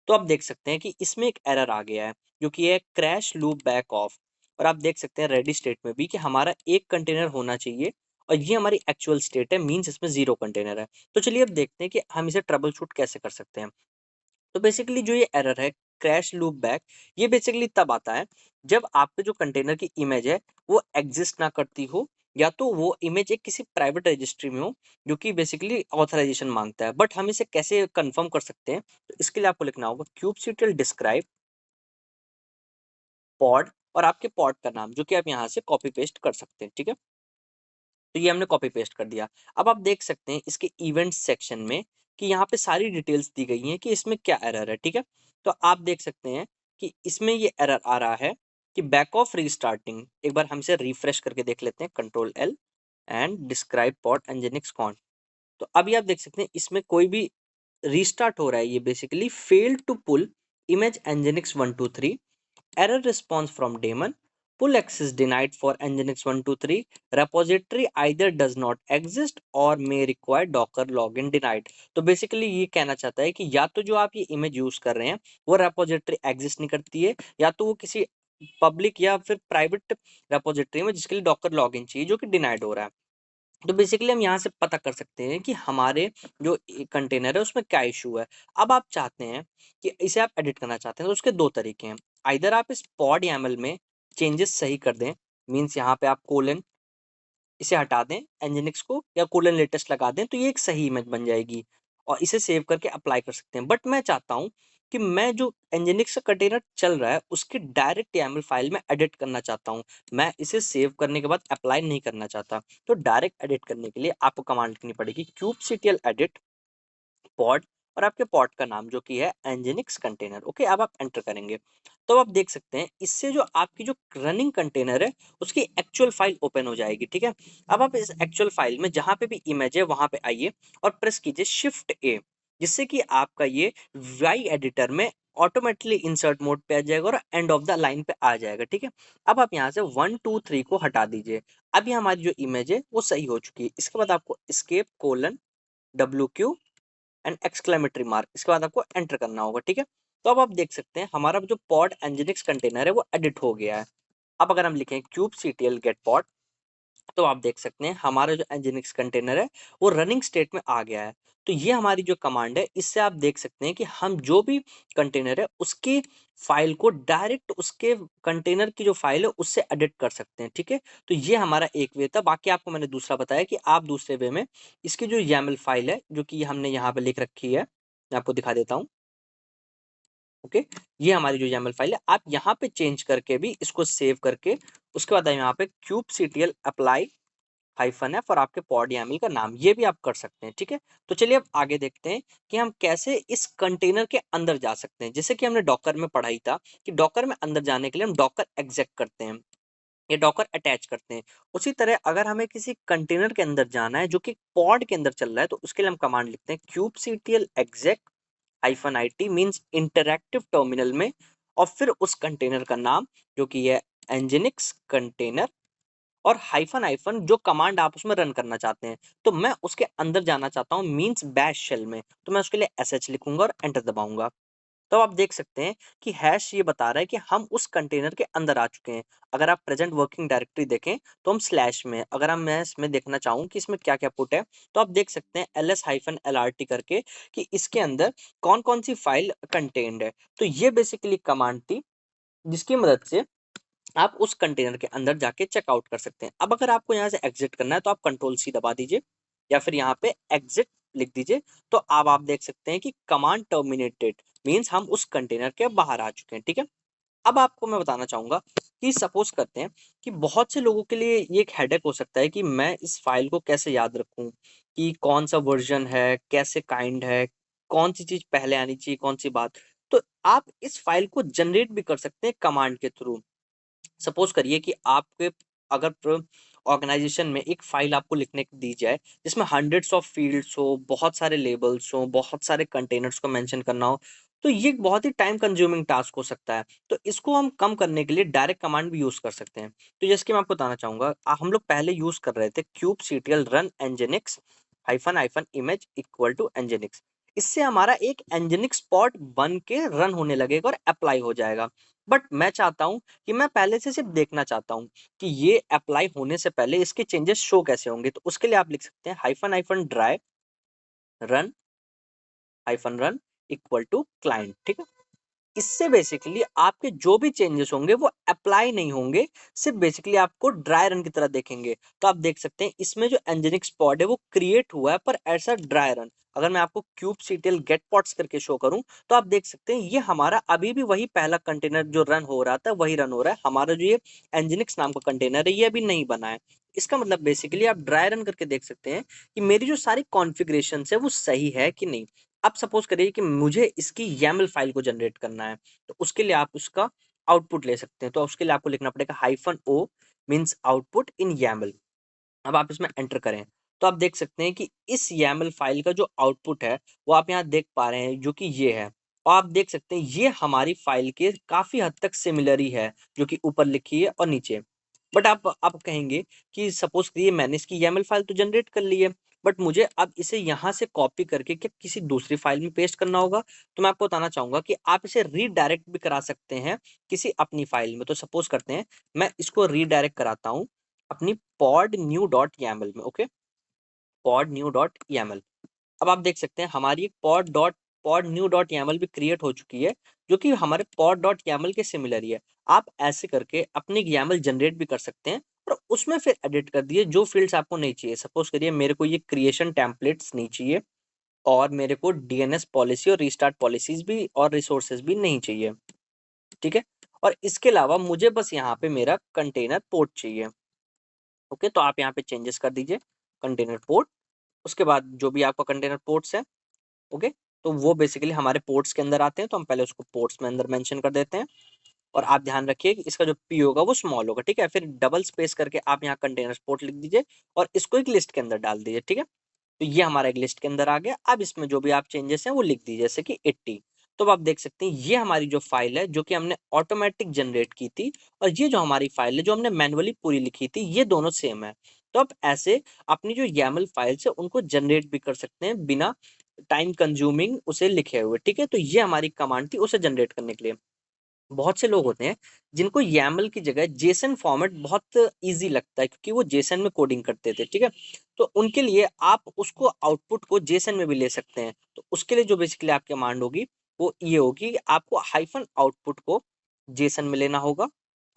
तो आप देख सकते हैं कि इसमें एक एरर आ गया है जो कि है क्रैश लूप बैक ऑफ। और आप देख सकते हैं रेडी स्टेट में भी कि हमारा एक कंटेनर होना चाहिए और ये हमारी एक्चुअल स्टेट है, मींस इसमें 0 कंटेनर है। तो चलिए अब देखते हैं कि हम इसे ट्रबल शूट कैसे कर सकते हैं। तो बेसिकली जो ये एरर है क्रैश लूप बैक, ये बेसिकली तब आता है जब आपके जो कंटेनर की इमेज है वो एग्जिस्ट ना करती हो, या तो वो इमेज एक किसी प्राइवेट रजिस्ट्री में हो जो कि बेसिकली ऑथराइजेशन मांगता है। बट हम इसे कैसे कंफर्म कर सकते हैं, तो इसके लिए आपको लिखना होगा kubectl डिस्क्राइब पॉड और आपके पॉड का नाम, जो कि आप यहाँ से कॉपी पेस्ट कर सकते हैं। ठीक है, तो ये हमने कॉपी पेस्ट कर दिया। अब आप देख सकते हैं इसके इवेंट्स सेक्शन में कि यहाँ पे सारी डिटेल्स दी गई हैं कि इसमें क्या एरर है। ठीक है, तो आप देख सकते हैं कि इसमें ये एरर आ रहा है कि बैक ऑफ रीस्टार्टिंग। एक बार हमसे रिफ्रेश करके देख लेते हैं, control L and describe pod nginx कॉन। तो अभी आप देख सकते हैं इसमें कोई भी रीस्टार्ट हो रहा है, ये basically fail to pull image nginx 123, error response from daemon, pull access denied for nginx 123, repository either does not exist or may require docker login denied। तो बेसिकली ये कहना चाहता है कि या तो जो आप ये इमेज यूज कर रहे हैं वो रेपोजिटरी एग्जिस्ट नहीं करती है, या तो वो किसी पब्लिक या फिर प्राइवेट रेपोजिटरी में जिसके लिए डॉकर लॉगिन चाहिए जो कि डिनाइड हो रहा है। तो बेसिकली हम यहाँ से पता कर सकते हैं कि हमारे जो कंटेनर है उसमें क्या इशू है। अब आप चाहते हैं कि इसे आप एडिट करना चाहते हैं, तो उसके दो तरीके हैं। आइदर आप इस पॉड YAML में चेंजेस सही कर दें, मीन्स यहाँ पे आप कोलन इसे हटा दें nginx को, या कोलन लेटेस्ट लगा दें, तो ये एक सही इमेज बन जाएगी और इसे सेव करके अप्लाई कर सकते हैं। बट मैं चाहता हूँ कि मैं जो nginx का कंटेनर चल रहा है उसकी डायरेक्ट YAML फाइल में एडिट करना चाहता हूँ, मैं इसे सेव करने के बाद अप्लाई नहीं करना चाहता। तो डायरेक्ट एडिट करने के लिए आपको कमांड लिखनी पड़ेगी kubectl edit पॉड और आपके पॉड का नाम जो कि है nginx कंटेनर। ओके, अब आप एंटर करेंगे तो आप देख सकते हैं इससे जो आपकी जो रनिंग कंटेनर है उसकी एक्चुअल फाइल ओपन हो जाएगी। ठीक है, अब आप इस एक्चुअल फाइल में जहां पे भी इमेज है वहां पे आइए और प्रेस कीजिए शिफ्ट ए, जिससे कि आपका ये वाई एडिटर में ऑटोमेटिकली इंसर्ट मोड पे आ जाएगा और एंड ऑफ द लाइन पे आ जाएगा। ठीक है, अब आप यहाँ से 1 2 3 को हटा दीजिए। अभी हमारी जो इमेज है वो सही हो चुकी है। इसके बाद आपको escape colon WQ and exclamatory mark, इसके बाद आपको एंटर करना होगा। ठीक है, तो अब आप देख सकते हैं हमारा जो पॉड nginx कंटेनर है वो एडिट हो गया है। अब अगर हम लिखें kubectl get pod, तो आप देख सकते हैं हमारा जो nginx कंटेनर है वो रनिंग स्टेट में आ गया है। तो ये हमारी जो कमांड है इससे आप देख सकते हैं कि हम जो भी कंटेनर है उसकी फाइल को डायरेक्ट उसके कंटेनर की जो फाइल है उससे एडिट कर सकते हैं। ठीक है, तो ये हमारा एक वे था। बाकी आपको मैंने दूसरा बताया कि आप दूसरे वे में इसकी जो YAML फाइल है जो कि हमने यहाँ पे लिख रखी है, मैं आपको दिखा देता हूँ। ओके, ये हमारी जो YAML फाइल है आप यहाँ पे चेंज करके भी इसको सेव करके उसके बाद यहाँ पे kubectl apply -f और आपके पॉड YAML का नाम ये भी आप कर सकते हैं। ठीक है, तो चलिए अब आगे देखते हैं कि हम कैसे इस कंटेनर के अंदर जा सकते हैं। जैसे कि हमने डॉकर में पढ़ा ही था कि डॉकर में अंदर जाने के लिए हम डॉकर एग्जेक करते हैं या डॉकर अटैच करते हैं। उसी तरह अगर हमें किसी कंटेनर के अंदर जाना है जो कि पॉड के अंदर चल रहा है, तो उसके लिए हम कमांड लिखते हैं kubectl exec -it means interactive terminal में, और फिर उस कंटेनर का नाम जो कि है nginx कंटेनर और हाइफन हाइफन जो कमांड आप उसमें रन करना चाहते हैं। तो मैं उसके अंदर जाना चाहता हूँ मीन्स बैश शेल में, तो मैं उसके लिए sh लिखूंगा और एंटर दबाऊंगा। तो आप देख सकते हैं कि हैश ये बता रहा है कि हम उस कंटेनर के अंदर आ चुके हैं। अगर आप प्रेजेंट वर्किंग डायरेक्टरी देखें तो हम स्लैश में, अगर हम मैं इसमें देखना चाहूँ कि इसमें क्या क्या पुट है, तो आप देख सकते हैं ls-lrt करके कि इसके अंदर कौन कौन सी फाइल कंटेन्ड है। तो ये बेसिकली कमांड थी जिसकी मदद से आप उस कंटेनर के अंदर जाके चेकआउट कर सकते हैं। अब अगर आपको यहाँ से एग्जिट करना है तो आप कंट्रोल सी दबा दीजिए या फिर यहाँ पे एग्जिट लिख दीजिए। तो अब आप देख सकते हैं कि कमांड टर्मिनेटेड मीन्स हम उस कंटेनर के बाहर आ चुके हैं। ठीक है, अब आपको मैं बताना चाहूंगा कि सपोज करते हैं कि बहुत से लोगों के लिए ये एक हेडेक हो सकता है कि मैं इस फाइल को कैसे याद रखूं, कि कौन सा वर्जन है, कैसे काइंड है, कौन सी चीज पहले आनी चाहिए, कौन सी बात। तो आप इस फाइल को जनरेट भी कर सकते हैं कमांड के थ्रू। सपोज करिए कि आपके अगर ऑर्गेनाइजेशन में एक फाइल आपको लिखने को दी जाए जिसमें हंड्रेड्स ऑफ फील्ड्स हो, बहुत सारे लेबल्स हो, बहुत सारे कंटेनर्स को मेंशन करना हो, तो ये एक बहुत ही टाइम कंज्यूमिंग टास्क हो सकता है। तो इसको हम कम करने के लिए डायरेक्ट कमांड भी यूज कर सकते हैं। तो जैसे कि मैं आपको बताना चाहूंगा, हम लोग पहले यूज कर रहे थे kubectl run nginx hyphen hyphen image equal to nginx। इससे हमारा एक nginx पॉड बन के रन होने लगेगा और अप्लाई हो जाएगा। बट मैं चाहता हूँ कि मैं पहले से सिर्फ देखना चाहता हूँ कि ये अप्लाई होने से पहले इसके चेंजेस शो कैसे होंगे। तो उसके लिए आप लिख सकते हैं hyphen hyphen dry run hyphen run equal to client. ठीक है, इससे बेसिकली आपके जो भी चेंजेस होंगे वो अप्लाई नहीं होंगे, सिर्फ बेसिकली आपको ड्राई रन की तरह देखेंगे। तो आप देख सकते हैं इसमें जो एंजेनिक स्पॉट है वो क्रिएट हुआ है पर ऐसा ड्राई रन। अगर मैं आपको kubectl गेट पॉट्स करके शो करूं तो आप देख सकते हैं ये हमारा अभी भी वही पहला कंटेनर जो रन हो रहा था वही रन हो रहा है। हमारा जो ये एंजेनिक्स नाम का कंटेनर है ये अभी नहीं बना है। इसका मतलब बेसिकली आप ड्राई रन करके देख सकते हैं कि मेरी जो सारी कॉन्फ़िगरेशन है वो सही है कि नहीं। अब सपोज करिए कि मुझे इसकी YAML फाइल को जनरेट करना है, तो उसके लिए आप उसका आउटपुट ले सकते हैं। तो उसके लिए आपको लिखना पड़ेगा -o मीन्स आउटपुट इन YAML। अब आप इसमें एंटर करें तो आप देख सकते हैं कि इस YAML फाइल का जो आउटपुट है वो आप यहाँ देख पा रहे हैं जो कि ये है। और आप देख सकते हैं ये हमारी फाइल के काफी हद तक सिमिलर ही है जो कि ऊपर लिखी है और नीचे। बट आप कहेंगे कि सपोज करिए मैंने इसकी YAML फाइल तो जनरेट कर ली है, बट मुझे अब इसे यहाँ से कॉपी करके क्या किसी दूसरी फाइल में पेस्ट करना होगा। तो मैं आपको बताना चाहूंगा कि आप इसे रीडायरेक्ट भी करा सकते हैं किसी अपनी फाइल में। तो सपोज करते हैं मैं इसको रीडायरेक्ट कराता हूँ अपनी pod new.yaml में। Okay, pod new.yaml। अब आप देख सकते हैं हमारी एक pod new.yaml भी क्रिएट हो चुकी है जो कि हमारे pod.yaml के सिमिलर ही है। आप ऐसे करके अपनी YAML जनरेट भी कर सकते हैं और उसमें फिर एडिट कर दिए जो फील्ड्स आपको नहीं चाहिए। सपोज करिए मेरे को ये क्रिएशन टेम्पलेट्स नहीं चाहिए और मेरे को DNS पॉलिसी और रीस्टार्ट पॉलिसीज भी और रिसोर्सेज भी नहीं चाहिए, ठीक है। और इसके अलावा मुझे बस यहाँ पे मेरा कंटेनर पोर्ट चाहिए। ओके, तो आप यहाँ पे चेंजेस कर दीजिए कंटेनर पोर्ट। उसके बाद जो भी आपका कंटेनर पोर्ट्स है, ओके, तो वो बेसिकली हमारे पोर्ट्स के अंदर आते हैं, तो हम पहले उसको पोर्ट्स में अंदर मेंशन कर देते हैं। और आप ध्यान रखिए कि इसका जो पी होगा वो स्मॉल होगा, ठीक है। फिर डबल स्पेस करके आप यहाँ कंटेनर पोर्ट लिख दीजिए और इसको एक लिस्ट के अंदर डाल दीजिए, ठीक है। तो ये हमारा एक लिस्ट के अंदर आ गया। अब इसमें जो भी आप चेंजेस हैं वो लिख दीजिए, जैसे कि 80। तो अब आप देख सकते हैं ये हमारी जो फाइल है जो कि हमने ऑटोमेटिक जनरेट की थी और ये जो हमारी फाइल है जो हमने मैन्युअली पूरी लिखी थी ये दोनों सेम है। तो आप ऐसे अपनी जो YAML फाइल्स है उनको जनरेट भी कर सकते हैं बिना टाइम कंज्यूमिंग उसे लिखे हुए, ठीक है। तो ये हमारी कमांड थी उसे जनरेट करने के लिए। बहुत से लोग होते हैं जिनको YAML की जगह जेसन फॉर्मेट बहुत इजी लगता है क्योंकि वो जेसन में कोडिंग करते थे, ठीक है। तो उनके लिए आप उसको आउटपुट को जेसन में भी ले सकते हैं। तो उसके लिए जो बेसिकली आपकी कमांड होगी वो ये होगी कि आपको हाइफन आउटपुट को जेसन में लेना होगा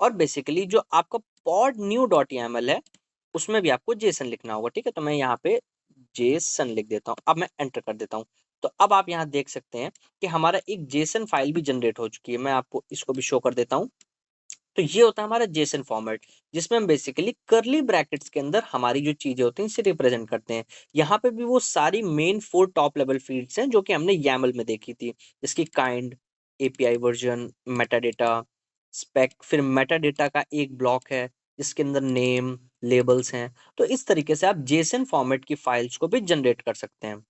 और बेसिकली जो आपका pod new.yaml है उसमें भी आपको जेसन लिखना होगा, ठीक है। तो मैं यहाँ पे जेसन लिख देता हूँ। अब मैं एंटर कर देता हूँ। तो अब आप यहाँ देख सकते हैं कि हमारा एक जेसन फाइल भी जनरेट हो चुकी है। मैं आपको इसको भी शो कर देता हूँ। तो ये होता है हमारा जेसन फॉर्मेट जिसमें हम बेसिकली करली ब्रैकेट्स के अंदर हमारी जो चीजें होती हैं इसे रिप्रेजेंट करते हैं। यहाँ पे भी वो सारी मेन 4 टॉप लेवल फील्ड्स हैं जो कि हमने YAML में देखी थी, जिसकी kind, API version, metadata, spec. फिर मेटाडेटा का एक ब्लॉक है जिसके अंदर नेम, लेबल्स हैं। तो इस तरीके से आप जेसन फॉर्मेट की फाइल्स को भी जनरेट कर सकते हैं।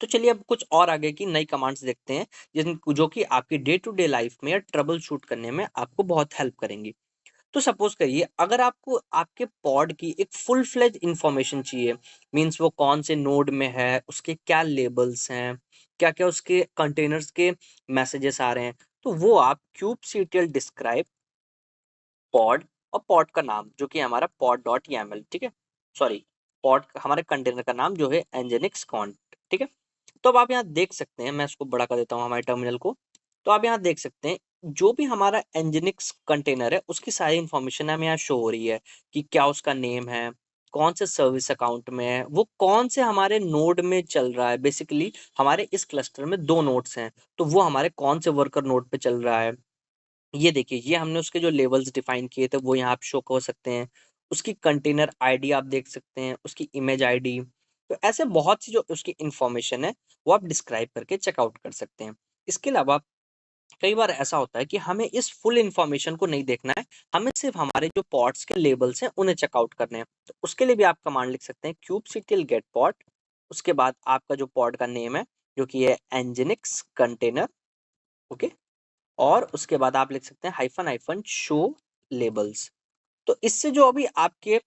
तो चलिए अब कुछ और आगे की नई कमांड्स देखते हैं जिन जो कि आपकी डे टू डे लाइफ में या ट्रबल शूट करने में आपको बहुत हेल्प करेंगी। तो सपोज करिए अगर आपको आपके पॉड की एक फुल फ्लेज इंफॉर्मेशन चाहिए, मींस वो कौन से नोड में है, उसके क्या लेबल्स हैं, क्या क्या उसके कंटेनर्स के मैसेजेस आ रहे हैं, तो वो आप kubectl डिस्क्राइब पॉड और पॉड का नाम जो कि हमारा pod.yaml, ठीक है। सॉरी, पॉड हमारे कंटेनर का नाम जो है nginx कॉन्ट, ठीक है। तो अब आप यहाँ देख सकते हैं, मैं इसको बड़ा कर देता हूँ हमारे टर्मिनल को। तो आप यहाँ देख सकते हैं जो भी हमारा nginx कंटेनर है उसकी सारी इंफॉर्मेशन हमें यहाँ शो हो रही है कि क्या उसका नेम है, कौन से सर्विस अकाउंट में है, वो कौन से हमारे नोड में चल रहा है। बेसिकली हमारे इस क्लस्टर में 2 नोड्स हैं तो वो हमारे कौन से वर्कर नोड पे चल रहा है। ये देखिए ये हमने उसके जो लेवल्स डिफाइन किए थे वो यहाँ आप शो हो सकते हैं। उसकी कंटेनर आईडी आप देख सकते हैं, उसकी इमेज आईडी। तो ऐसे बहुत सी जो उसकी इंफॉर्मेशन है वो आप डिस्क्राइब करके चेकआउट कर सकते हैं। इसके अलावा कई बार ऐसा होता है कि हमें इस फुल इंफॉर्मेशन को नहीं देखना है, हमें सिर्फ हमारे जो पॉड्स के लेबल्स हैं उन्हें चेकआउट करने हैं। तो उसके लिए भी आप कमांड लिख सकते हैं kubectl गेट पॉड। उसके बाद आपका जो पॉड का नेम है जो कि है nginx कंटेनर, ओके। और उसके बाद आप लिख सकते हैं हाइफन हाइफन शो लेबल्स। तो इससे जो अभी आपके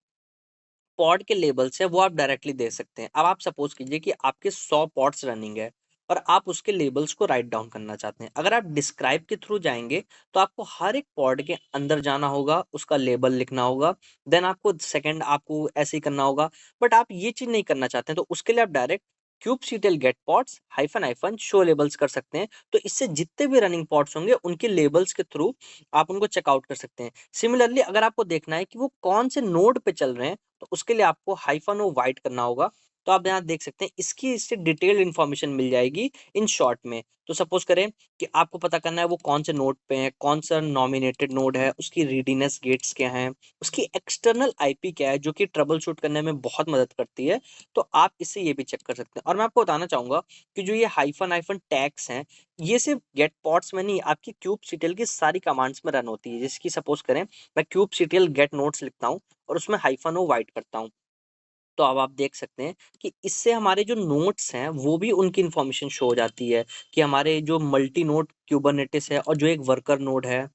पॉड के लेबल्स है वो आप डायरेक्टली दे सकते हैं। अब आप सपोज कीजिए कि आपके 100 पॉड्स रनिंग है और आप उसके लेबल्स को राइट डाउन करना चाहते हैं। अगर आप डिस्क्राइब के थ्रू जाएंगे तो आपको हर एक पॉड के अंदर जाना होगा, उसका लेबल लिखना होगा, देन आपको सेकंड आपको ऐसे ही करना होगा। बट आप ये चीज नहीं करना चाहते हैं तो उसके लिए आप direct kubectl get pods hyphen hyphen show labels कर सकते हैं। तो इससे जितने भी रनिंग पॉड्स होंगे उनके लेबल्स के थ्रू आप उनको चेकआउट कर सकते हैं। सिमिलरली अगर आपको देखना है कि वो कौन से नोड पे चल रहे हैं तो उसके लिए आपको हाइफन ओ वाइट करना होगा। तो आप यहाँ देख सकते हैं इसकी इससे डिटेल्ड इन्फॉर्मेशन मिल जाएगी इन शॉर्ट में। तो सपोज करें कि आपको पता करना है वो कौन से नोड पे है, कौन सा नॉमिनेटेड नोड है, उसकी रीडीनेस गेट्स क्या हैं, उसकी एक्सटर्नल आईपी क्या है जो कि ट्रबल शूट करने में बहुत मदद करती है। तो आप इससे ये भी चेक कर सकते हैं। और मैं आपको बताना चाहूंगा कि जो ये हाइफन हाइफन टैग्स हैं ये सिर्फ गेट पॉट्स में नहीं, आपकी kubectl की सारी कमांड्स में रन होती है। जैसे कि सपोज करें मैं kubectl गेट नोट्स लिखता हूँ और उसमें हाइफन ओ वाइट करता हूँ, तो अब आप देख सकते हैं कि इससे हमारे जो नोट्स हैं वो भी उनकी इन्फॉर्मेशन शो हो जाती है कि हमारे जो मल्टी नोड क्यूबरनेटिस है और जो एक वर्कर नोड है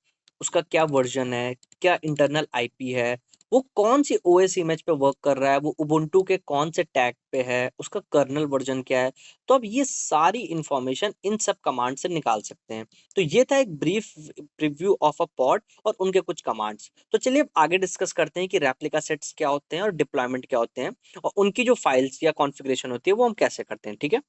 उसका क्या वर्जन है, क्या इंटरनल आईपी है, वो कौन सी ओएस इमेज पे वर्क कर रहा है, वो उबुंटू के कौन से टैग पे है, उसका कर्नल वर्जन क्या है। तो अब ये सारी इंफॉर्मेशन इन सब कमांड से निकाल सकते हैं। तो ये था एक brief preview of a pod और उनके कुछ कमांड्स। तो चलिए अब आगे डिस्कस करते हैं कि रेप्लिका सेट्स क्या होते हैं और डिप्लॉयमेंट क्या होते हैं और उनकी जो फाइल्स या कॉन्फ़िगरेशन होती है वो हम कैसे करते हैं, ठीक है?